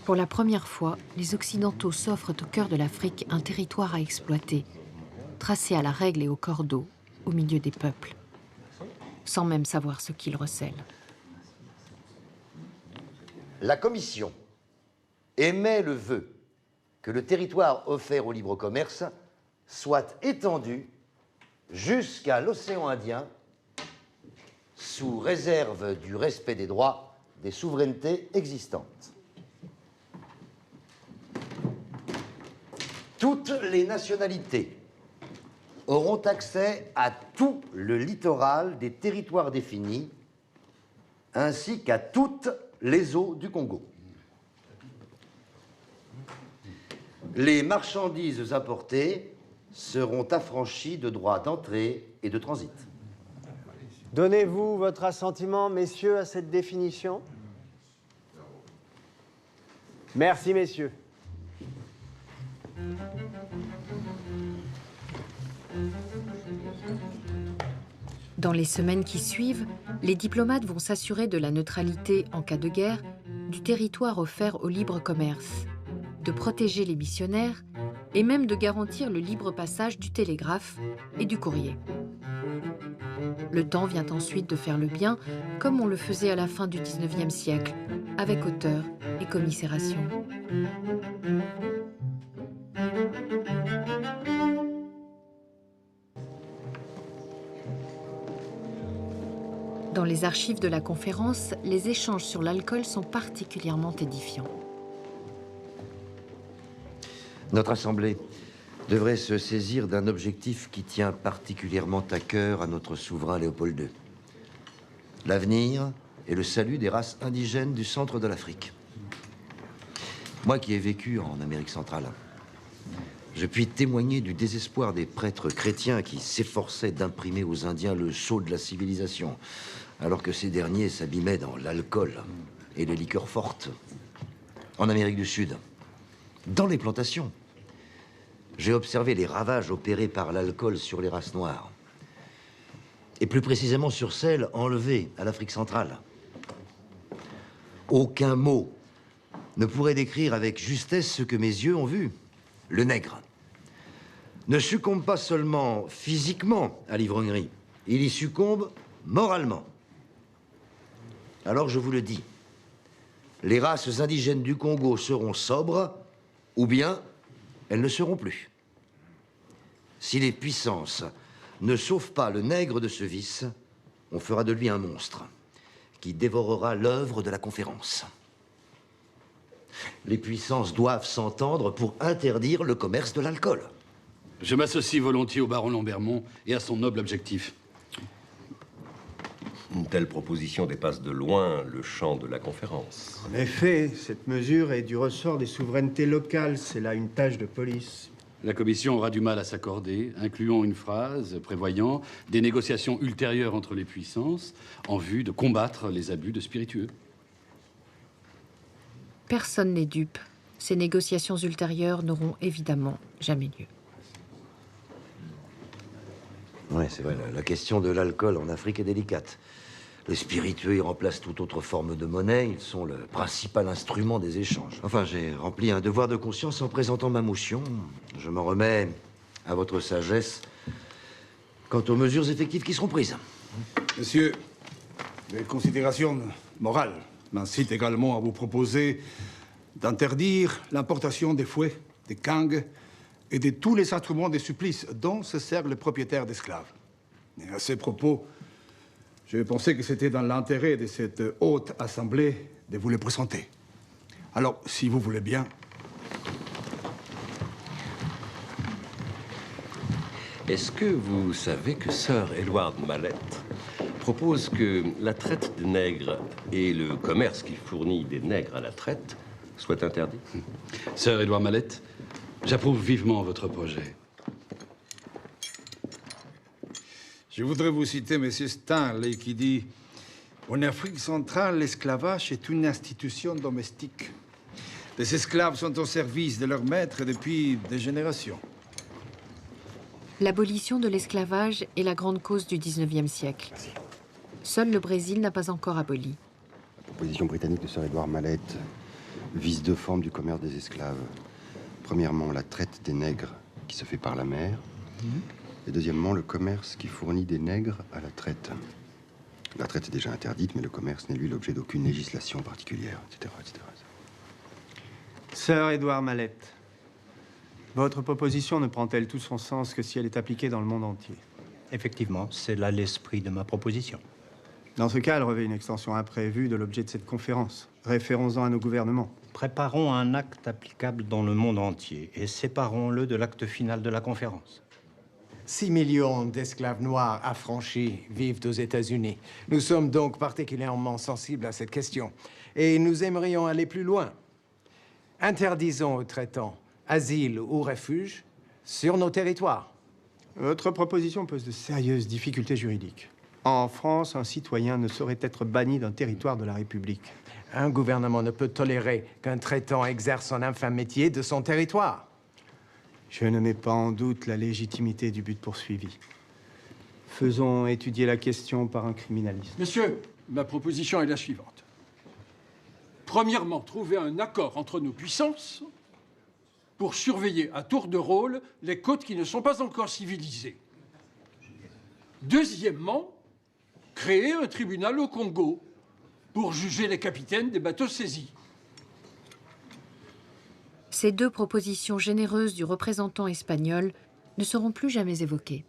Pour la première fois, les Occidentaux s'offrent au cœur de l'Afrique un territoire à exploiter, tracé à la règle et au cordeau, au milieu des peuples, sans même savoir ce qu'ils recèlent. La Commission émet le vœu que le territoire offert au libre commerce soit étendu jusqu'à l'océan Indien, sous réserve du respect des droits des souverainetés existantes. Toutes les nationalités auront accès à tout le littoral des territoires définis, ainsi qu'à toutes les eaux du Congo. Les marchandises importées seront affranchies de droits d'entrée et de transit. Donnez-vous votre assentiment, messieurs, à cette définition? Merci, messieurs. Dans les semaines qui suivent, les diplomates vont s'assurer de la neutralité en cas de guerre du territoire offert au libre commerce, de protéger les missionnaires et même de garantir le libre passage du télégraphe et du courrier. Le temps vient ensuite de faire le bien, comme on le faisait à la fin du XIXe siècle, avec hauteur et commisération. Dans les archives de la conférence, les échanges sur l'alcool sont particulièrement édifiants. Notre Assemblée devrait se saisir d'un objectif qui tient particulièrement à cœur à notre souverain Léopold II. L'avenir et le salut des races indigènes du centre de l'Afrique. Moi qui ai vécu en Amérique centrale, je puis témoigner du désespoir des prêtres chrétiens qui s'efforçaient d'imprimer aux Indiens le sceau de la civilisation, alors que ces derniers s'abîmaient dans l'alcool et les liqueurs fortes. En Amérique du Sud, dans les plantations, j'ai observé les ravages opérés par l'alcool sur les races noires, et plus précisément sur celles enlevées à l'Afrique centrale. Aucun mot ne pourrait décrire avec justesse ce que mes yeux ont vu. Le nègre ne succombe pas seulement physiquement à l'ivrognerie, il y succombe moralement. Alors je vous le dis, les races indigènes du Congo seront sobres, ou bien elles ne seront plus. Si les puissances ne sauvent pas le nègre de ce vice, on fera de lui un monstre qui dévorera l'œuvre de la conférence. Les puissances doivent s'entendre pour interdire le commerce de l'alcool. Je m'associe volontiers au baron Lambermont et à son noble objectif. Une telle proposition dépasse de loin le champ de la conférence. En effet, cette mesure est du ressort des souverainetés locales. C'est là une tâche de police. La Commission aura du mal à s'accorder, incluant une phrase prévoyant des négociations ultérieures entre les puissances en vue de combattre les abus de spiritueux. Personne n'est dupe. Ces négociations ultérieures n'auront évidemment jamais lieu. Oui, c'est vrai, la question de l'alcool en Afrique est délicate. Les spiritueux y remplacent toute autre forme de monnaie, ils sont le principal instrument des échanges. Enfin, j'ai rempli un devoir de conscience en présentant ma motion. Je m'en remets à votre sagesse quant aux mesures effectives qui seront prises. Monsieur, les considérations morales m'incitent également à vous proposer d'interdire l'importation des fouets, des kangs et de tous les instruments de supplice dont se sert le propriétaire d'esclaves. Et à ces propos, je pensais que c'était dans l'intérêt de cette haute assemblée de vous les présenter. Alors, si vous voulez bien... Est-ce que vous savez que Sir Edward Mallett propose que la traite des nègres et le commerce qui fournit des nègres à la traite soient interdits? Sir Edward Mallett, j'approuve vivement votre projet. Je voudrais vous citer M. Stanley qui dit « En Afrique centrale, l'esclavage est une institution domestique. Les esclaves sont au service de leur maître depuis des générations. » L'abolition de l'esclavage est la grande cause du XIXe siècle. Seul le Brésil n'a pas encore aboli. La proposition britannique de Sir Edward Mallett vise deux formes du commerce des esclaves. Premièrement, la traite des nègres qui se fait par la mer. Et deuxièmement, le commerce qui fournit des nègres à la traite. La traite est déjà interdite, mais le commerce n'est lui l'objet d'aucune législation particulière, etc., etc. Sir Edward Mallett, votre proposition ne prend-elle tout son sens que si elle est appliquée dans le monde entier? Effectivement, c'est là l'esprit de ma proposition. Dans ce cas, elle revêt une extension imprévue de l'objet de cette conférence. Référons-en à nos gouvernements. Préparons un acte applicable dans le monde entier et séparons-le de l'acte final de la conférence. 6 millions d'esclaves noirs affranchis vivent aux États-Unis. Nous sommes donc particulièrement sensibles à cette question. Et nous aimerions aller plus loin. Interdisons aux traitants asile ou refuge sur nos territoires. Votre proposition pose de sérieuses difficultés juridiques. En France, un citoyen ne saurait être banni d'un territoire de la République. Un gouvernement ne peut tolérer qu'un traitant exerce un infâme métier de son territoire. Je ne mets pas en doute la légitimité du but poursuivi. Faisons étudier la question par un criminaliste. Monsieur, ma proposition est la suivante. Premièrement, trouver un accord entre nos puissances pour surveiller à tour de rôle les côtes qui ne sont pas encore civilisées. Deuxièmement, créer un tribunal au Congo pour juger les capitaines des bateaux saisis. Ces deux propositions généreuses du représentant espagnol ne seront plus jamais évoquées.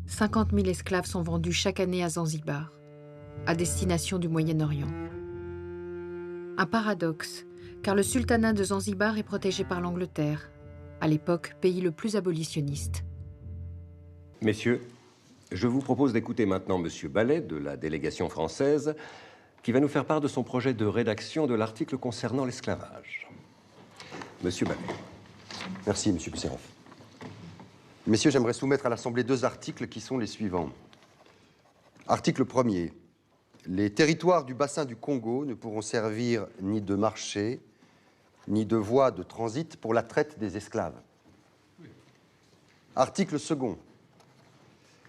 « 50 000 esclaves sont vendus chaque année à Zanzibar, à destination du Moyen-Orient. Un paradoxe, car le sultanat de Zanzibar est protégé par l'Angleterre, à l'époque pays le plus abolitionniste. Messieurs, je vous propose d'écouter maintenant Monsieur Ballet, de la délégation française, qui va nous faire part de son projet de rédaction de l'article concernant l'esclavage. Monsieur Ballet. Merci, Monsieur Pisserov. Messieurs, j'aimerais soumettre à l'Assemblée deux articles qui sont les suivants. Article 1er. Les territoires du bassin du Congo ne pourront servir ni de marché, ni de voie de transit pour la traite des esclaves. Article 2.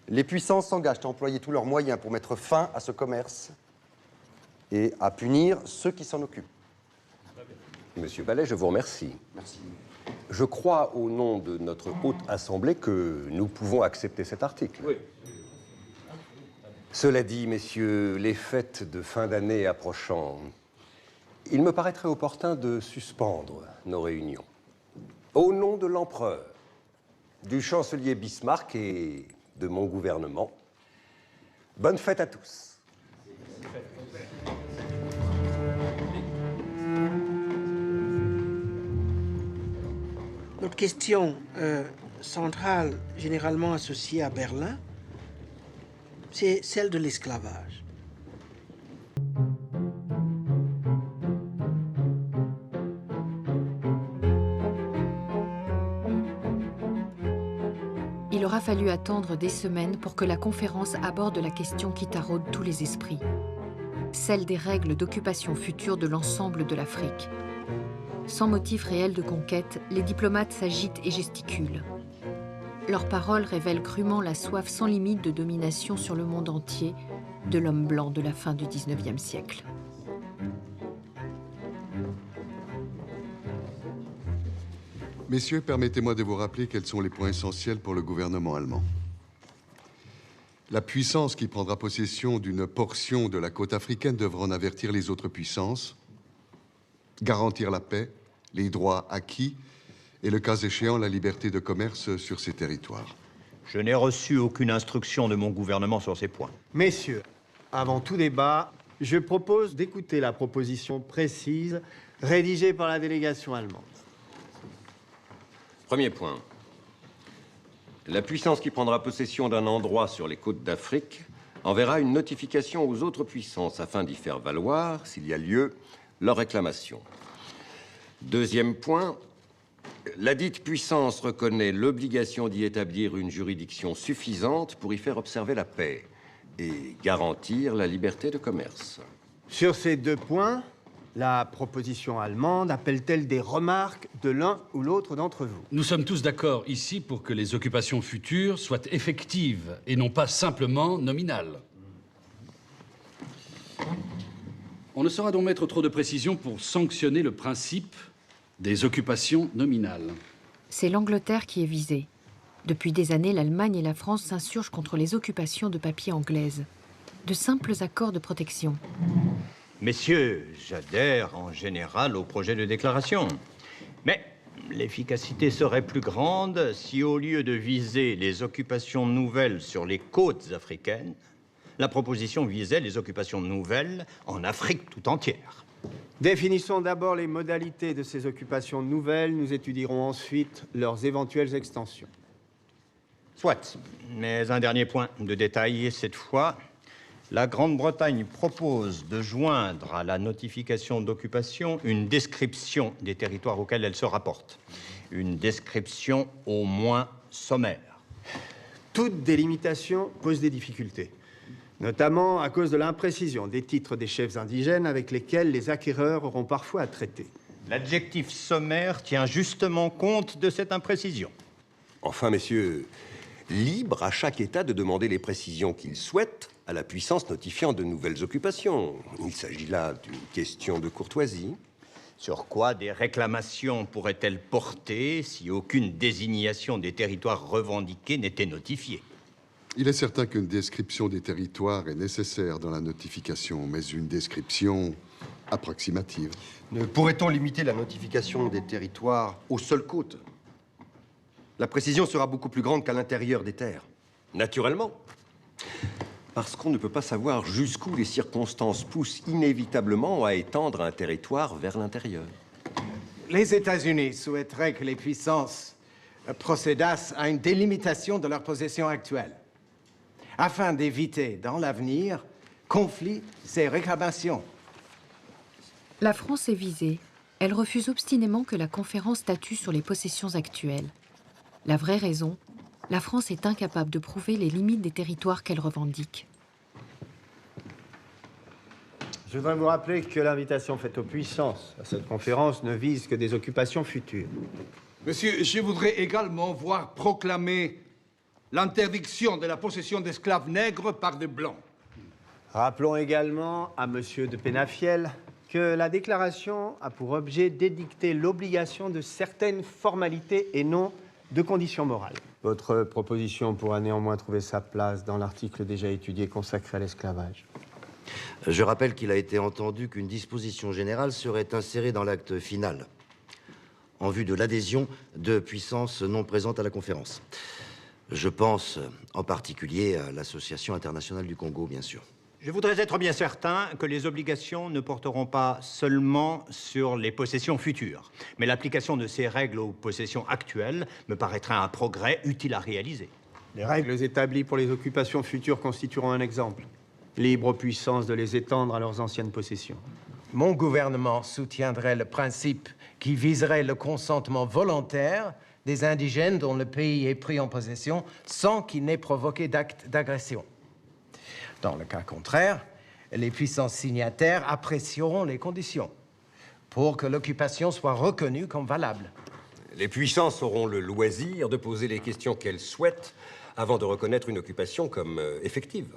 Les puissances s'engagent à employer tous leurs moyens pour mettre fin à ce commerce et à punir ceux qui s'en occupent. Monsieur Ballet, je vous remercie. Merci. Je crois, au nom de notre haute assemblée, que nous pouvons accepter cet article. Oui. Cela dit, messieurs, les fêtes de fin d'année approchant, il me paraîtrait opportun de suspendre nos réunions. Au nom de l'empereur, du chancelier Bismarck et de mon gouvernement, bonne fête à tous. Notre question centrale, généralement associée à Berlin, c'est celle de l'esclavage. Il aura fallu attendre des semaines pour que la conférence aborde la question qui taraude tous les esprits, celle des règles d'occupation future de l'ensemble de l'Afrique. Sans motif réel de conquête, les diplomates s'agitent et gesticulent. Leurs paroles révèlent crûment la soif sans limite de domination sur le monde entier de l'homme blanc de la fin du XIXe siècle. Messieurs, permettez-moi de vous rappeler quels sont les points essentiels pour le gouvernement allemand. La puissance qui prendra possession d'une portion de la côte africaine devra en avertir les autres puissances, garantir la paix, les droits acquis et, le cas échéant, la liberté de commerce sur ces territoires. Je n'ai reçu aucune instruction de mon gouvernement sur ces points. Messieurs, avant tout débat, je propose d'écouter la proposition précise rédigée par la délégation allemande. Premier point. La puissance qui prendra possession d'un endroit sur les côtes d'Afrique enverra une notification aux autres puissances afin d'y faire valoir, s'il y a lieu, leur réclamation. Deuxième point. La dite puissance reconnaît l'obligation d'y établir une juridiction suffisante pour y faire observer la paix et garantir la liberté de commerce. Sur ces deux points, la proposition allemande appelle-t-elle des remarques de l'un ou l'autre d'entre vous? Nous sommes tous d'accord ici pour que les occupations futures soient effectives et non pas simplement nominales. On ne saura donc mettre trop de précision pour sanctionner le principe des occupations nominales. C'est l'Angleterre qui est visée. Depuis des années, l'Allemagne et la France s'insurgent contre les occupations de papier anglaises. De simples accords de protection. Messieurs, j'adhère en général au projet de déclaration. Mais l'efficacité serait plus grande si, au lieu de viser les occupations nouvelles sur les côtes africaines, la proposition visait les occupations nouvelles en Afrique tout entière. Définissons d'abord les modalités de ces occupations nouvelles. Nous étudierons ensuite leurs éventuelles extensions. Soit. Mais un dernier point de détail cette fois. La Grande-Bretagne propose de joindre à la notification d'occupation une description des territoires auxquels elle se rapporte. Une description au moins sommaire. Toute délimitation pose des difficultés, notamment à cause de l'imprécision des titres des chefs indigènes avec lesquels les acquéreurs auront parfois à traiter. L'adjectif sommaire tient justement compte de cette imprécision. Enfin, messieurs, libre à chaque État de demander les précisions qu'il souhaite à la puissance notifiant de nouvelles occupations. Il s'agit là d'une question de courtoisie. Sur quoi des réclamations pourraient-elles porter si aucune désignation des territoires revendiqués n'était notifiée? Il est certain qu'une description des territoires est nécessaire dans la notification, mais une description approximative. Ne pourrait-on limiter la notification des territoires aux seules côtes? La précision sera beaucoup plus grande qu'à l'intérieur des terres. Naturellement. Parce qu'on ne peut pas savoir jusqu'où les circonstances poussent inévitablement à étendre un territoire vers l'intérieur. Les États-Unis souhaiteraient que les puissances procédassent à une délimitation de leur possession actuelle, afin d'éviter, dans l'avenir, conflits et réclamations. La France est visée. Elle refuse obstinément que la conférence statue sur les possessions actuelles. La vraie raison, la France est incapable de prouver les limites des territoires qu'elle revendique. Je voudrais vous rappeler que l'invitation faite aux puissances à cette conférence ne vise que des occupations futures. Monsieur, je voudrais également voir proclamer l'interdiction de la possession d'esclaves nègres par des Blancs. Rappelons également à Monsieur de Penafiel que la déclaration a pour objet d'édicter l'obligation de certaines formalités et non de conditions morales. Votre proposition pourra néanmoins trouver sa place dans l'article déjà étudié consacré à l'esclavage. Je rappelle qu'il a été entendu qu'une disposition générale serait insérée dans l'acte final, en vue de l'adhésion de puissances non présentes à la conférence. Je pense en particulier à l'Association internationale du Congo, bien sûr. Je voudrais être bien certain que les obligations ne porteront pas seulement sur les possessions futures, mais l'application de ces règles aux possessions actuelles me paraîtrait un progrès utile à réaliser. Les règles établies pour les occupations futures constitueront un exemple. Libre aux puissances de les étendre à leurs anciennes possessions. Mon gouvernement soutiendrait le principe qui viserait le consentement volontaire des indigènes dont le pays est pris en possession sans qu'il n'ait provoqué d'acte d'agression. Dans le cas contraire, les puissances signataires apprécieront les conditions pour que l'occupation soit reconnue comme valable. Les puissances auront le loisir de poser les questions qu'elles souhaitent avant de reconnaître une occupation comme effective.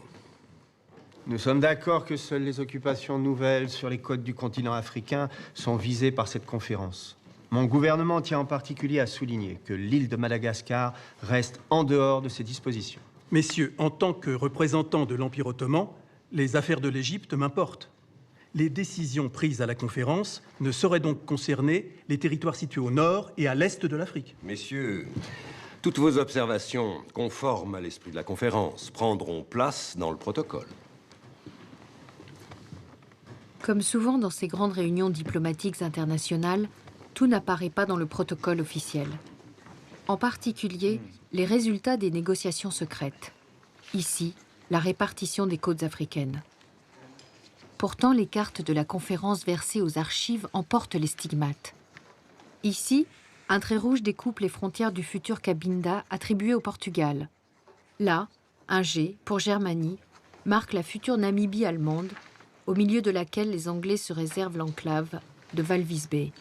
Nous sommes d'accord que seules les occupations nouvelles sur les côtes du continent africain sont visées par cette conférence. Mon gouvernement tient en particulier à souligner que l'île de Madagascar reste en dehors de ces dispositions. Messieurs, en tant que représentants de l'Empire ottoman, les affaires de l'Égypte m'importent. Les décisions prises à la conférence ne sauraient donc concerner les territoires situés au nord et à l'est de l'Afrique. Messieurs, toutes vos observations conformes à l'esprit de la conférence prendront place dans le protocole. Comme souvent dans ces grandes réunions diplomatiques internationales, tout n'apparaît pas dans le protocole officiel. En particulier, les résultats des négociations secrètes. Ici, la répartition des côtes africaines. Pourtant, les cartes de la conférence versées aux archives en portent les stigmates. Ici, un trait rouge découpe les frontières du futur Cabinda attribué au Portugal. Là, un G, pour Germanie, marque la future Namibie allemande, au milieu de laquelle les Anglais se réservent l'enclave de Walvis Bay.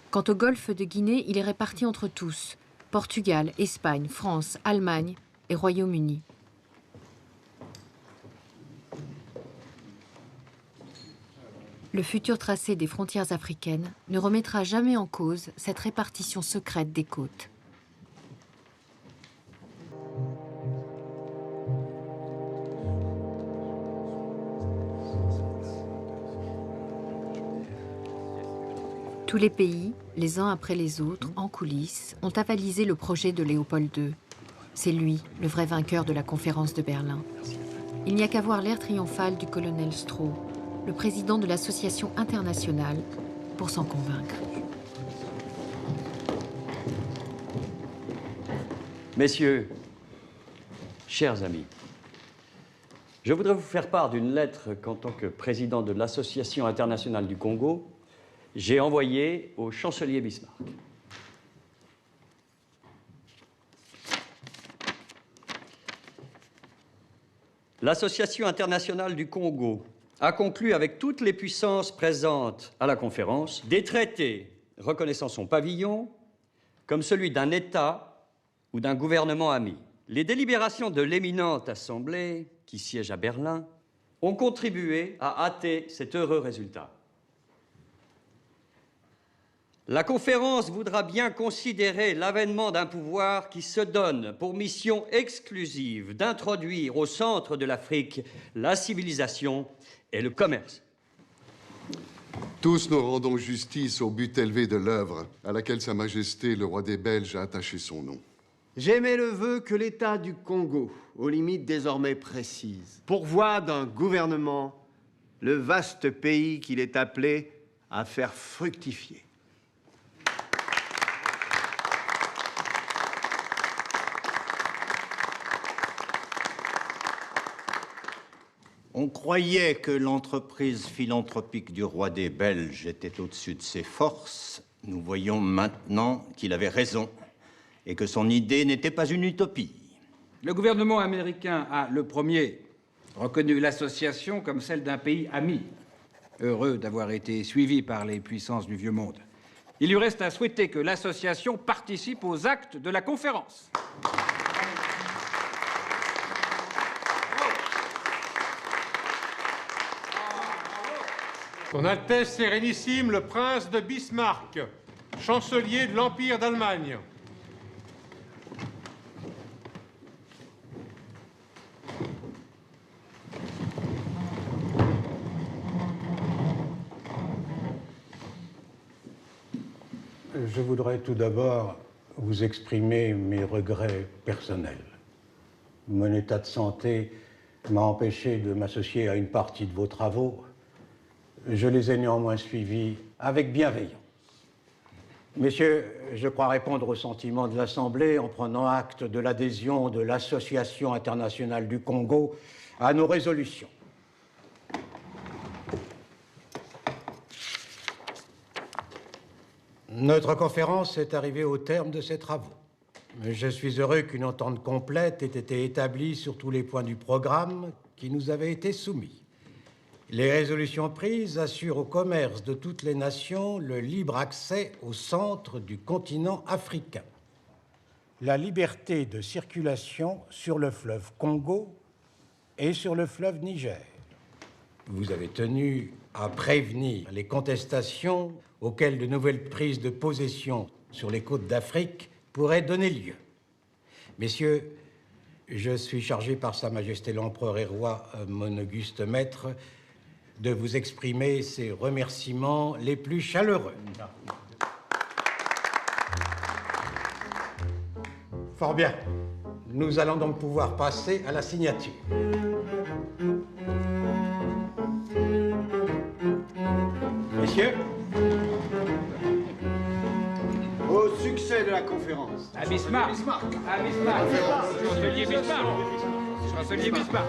Quant au golfe de Guinée, il est réparti entre tous, Portugal, Espagne, France, Allemagne et Royaume-Uni. Le futur tracé des frontières africaines ne remettra jamais en cause cette répartition secrète des côtes. Tous les pays, les uns après les autres, en coulisses, ont avalisé le projet de Léopold II. C'est lui, le vrai vainqueur de la conférence de Berlin. Il n'y a qu'à voir l'air triomphal du colonel Stroh, le président de l'Association internationale, pour s'en convaincre. Messieurs, chers amis, je voudrais vous faire part d'une lettre qu'en tant que président de l'Association internationale du Congo, j'ai envoyée au chancelier Bismarck. L'Association internationale du Congo a conclu avec toutes les puissances présentes à la conférence des traités reconnaissant son pavillon comme celui d'un État ou d'un gouvernement ami. Les délibérations de l'éminente Assemblée, qui siège à Berlin, ont contribué à hâter cet heureux résultat. La conférence voudra bien considérer l'avènement d'un pouvoir qui se donne pour mission exclusive d'introduire au centre de l'Afrique la civilisation et le commerce. Tous nous rendons justice au but élevé de l'œuvre à laquelle Sa Majesté le roi des Belges a attaché son nom. J'émets le vœu que l'État du Congo, aux limites désormais précises, pourvoie d'un gouvernement le vaste pays qu'il est appelé à faire fructifier. On croyait que l'entreprise philanthropique du roi des Belges était au-dessus de ses forces. Nous voyons maintenant qu'il avait raison et que son idée n'était pas une utopie. Le gouvernement américain a, le premier, reconnu l'association comme celle d'un pays ami, heureux d'avoir été suivi par les puissances du Vieux Monde. Il lui reste à souhaiter que l'association participe aux actes de la conférence. Son Altesse Sérénissime, le prince de Bismarck, chancelier de l'Empire d'Allemagne. Je voudrais tout d'abord vous exprimer mes regrets personnels. Mon état de santé m'a empêché de m'associer à une partie de vos travaux. Je les ai néanmoins suivis avec bienveillance. Messieurs, je crois répondre au sentiment de l'Assemblée en prenant acte de l'adhésion de l'Association internationale du Congo à nos résolutions. Notre conférence est arrivée au terme de ses travaux. Je suis heureux qu'une entente complète ait été établie sur tous les points du programme qui nous avait été soumis. Les résolutions prises assurent au commerce de toutes les nations le libre accès au centre du continent africain. La liberté de circulation sur le fleuve Congo et sur le fleuve Niger. Vous avez tenu à prévenir les contestations auxquelles de nouvelles prises de possession sur les côtes d'Afrique pourraient donner lieu. Messieurs, je suis chargé par Sa Majesté l'Empereur et Roi, mon auguste maître, de vous exprimer ses remerciements les plus chaleureux. Fort bien. Nous allons donc pouvoir passer à la signature. Messieurs, Au succès de la conférence. À Bismarck. À Bismarck. Chancelier Bismarck. Chancelier Bismarck.